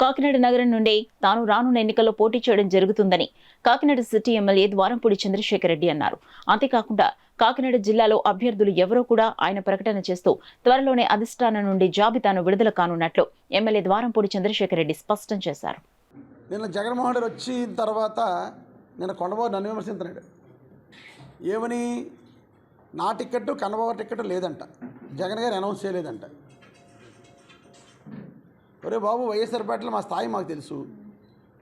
కాకినాడ నగరం నుండి తాను రానున్న ఎన్నికల్లో పోటీ చేయడం జరుగుతుందని కాకినాడ సిటీ ఎమ్మెల్యే ద్వారంపూడి చంద్రశేఖర్ రెడ్డి అన్నారు. అంతేకాకుండా కాకినాడ జిల్లాలో అభ్యర్థులు ఎవరో కూడా ఆయన ప్రకటన చేస్తూ త్వరలోనే అధిష్టానం నుండి జాబితాను విడుదల కానున్నట్లు ఎమ్మెల్యే ద్వారంపూడి చంద్రశేఖర్ రెడ్డి స్పష్టం చేశారు. నిన్న జగన్మోహన్ రెడ్డి వచ్చిన తర్వాత నిన్న కొండబాబు నన్ను విమర్శించినాడు. ఏమని? నా టికెట్ కన్నబాబు టికెట్ లేదంట, జగన్ గారు అనౌన్స్ చేయలేదంట. ఒరే బాబు, వైఎస్ఆర్పేటలో మా స్థాయి మాకు తెలుసు.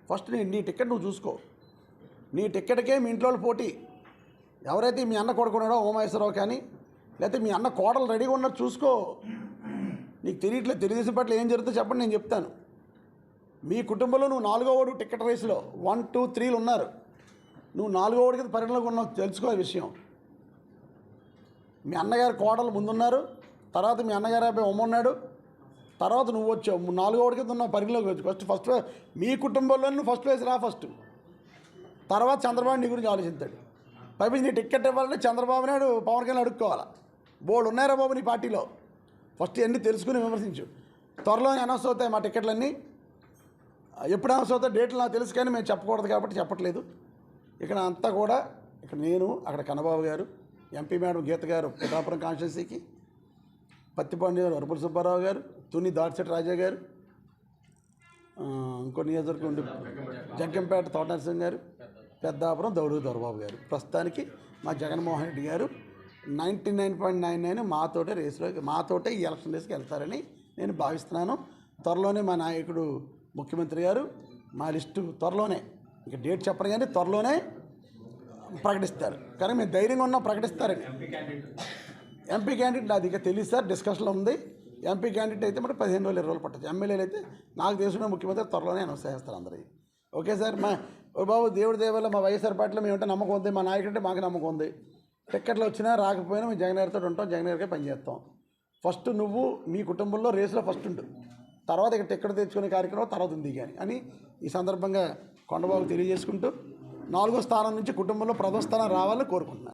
ఫస్ట్ నీ టికెట్ నువ్వు చూసుకో. నీ టికెట్కే మీ ఇంట్లో పోటీ. ఎవరైతే మీ అన్న కొడుకున్నాడో ఉమామహేశ్వరరావు కానీ, లేకపోతే మీ అన్న కోడలు రెడీగా ఉన్నట్టు చూసుకో. నీకు తెలియట్లేదు తెలుగుదేశం పట్ల ఏం జరుగుతుందో చెప్పండి, నేను చెప్తాను. మీ కుటుంబంలో నువ్వు 4వ ఓడు టికెట్ రేసులో 1, 2, 3 ఉన్నారు. నువ్వు 4వ ఓడి కింద పరిగణలోకి ఉన్నావు, తెలుసుకో ఈ విషయం. మీ అన్నగారు కోడలు ముందున్నారు, తర్వాత మీ అన్నగారు అబ్బాయి ఉన్నాడు, తర్వాత నువ్వు వచ్చావు. 4వ ఓడి కింద ఉన్నావు, పరిగణలోకి వచ్చి ఫస్ట్ మీ కుటుంబంలో నువ్వు ఫస్ట్ ప్లేస్ రా ఫస్ట్. తర్వాత చంద్రబాబు నీ గురించి ఆలోచిస్తాడు. పైపు నీ టికెట్ ఇవ్వాలంటే చంద్రబాబు నాయుడు పవన్ కళ్యాణ్ అడుక్కోవాలా. బోర్డు ఉన్నారా బాబు నీ పార్టీలో? ఫస్ట్ అన్నీ తెలుసుకుని విమర్శించు. త్వరలోనే అనౌన్స్ అవుతాయి మా టికెట్లన్నీ. ఎప్పుడు అనౌన్స్ అవుతాయి డేట్లు నాకు తెలుసు, కానీ మేము చెప్పకూడదు కాబట్టి చెప్పట్లేదు. ఇక్కడ అంతా కూడా ఇక్కడ నేను, అక్కడ కన్నబాబు గారు, ఎంపీ మేడం గీత గారు పిఠాపురం కాన్స్టిట్యున్సీకి, పత్తిపాండి గారు వరపుల సుబ్బారావు గారు, తుని దాడిశెట్టి రాజా గారు, ఇంకో నియోజకవర్గం ఉండి జగ్గంపేట తోటనరసింహ గారు, పెద్దాపురం దౌడు దొరబాబు గారు. ప్రస్తుతానికి మా జగన్మోహన్ రెడ్డి గారు 99.99 మాతోటే రేసులో మాతోటే ఈ ఎలక్షన్ రేసుకి వెళ్తారని నేను భావిస్తున్నాను. త్వరలోనే మా నాయకుడు ముఖ్యమంత్రి గారు మా లిస్టు త్వరలోనే, ఇంకా డేట్ చెప్పరు కానీ త్వరలోనే ప్రకటిస్తారు. కానీ మేము ధైర్యంగా ఉన్నా ప్రకటిస్తారని. ఎంపీ క్యాండిడేట్ నాది ఇంకా తెలియదు సార్, డిస్కషన్లో ఉంది. ఎంపీ క్యాండిడేట్ అయితే మరి 15 రోజులు 20 రోజులు పట్టచ్చు. ఎమ్మెల్యేలు అయితే నాకు తెలిసిన ముఖ్యమంత్రి త్వరలోనే అనౌన్స్ చేస్తారు అందరికీ. Okay sir. బాబు దేవుడి దేవల్ల మా వైఎస్ఆర్పేటలో మేమంటే నమ్మకం ఉంది, మా నాయకుడు అంటే మాకు నమ్మకం ఉంది. టిక్కెట్లు వచ్చినా రాకపోయినా మేము జగన్ గారితో ఉంటాం, జగన్ గారికే పనిచేస్తాం. ఫస్ట్ నువ్వు మీ కుటుంబంలో రేసులో ఫస్ట్ ఉండు, తర్వాత ఇక్కడ టిక్కెట్ తెచ్చుకునే కార్యక్రమం తర్వాత ఉంది కానీ అని ఈ సందర్భంగా కొండబాబు తెలియజేసుకుంటూ 4వ స్థానం నుంచి కుటుంబంలో 1వ స్థానం రావాలని కోరుకుంటున్నాను.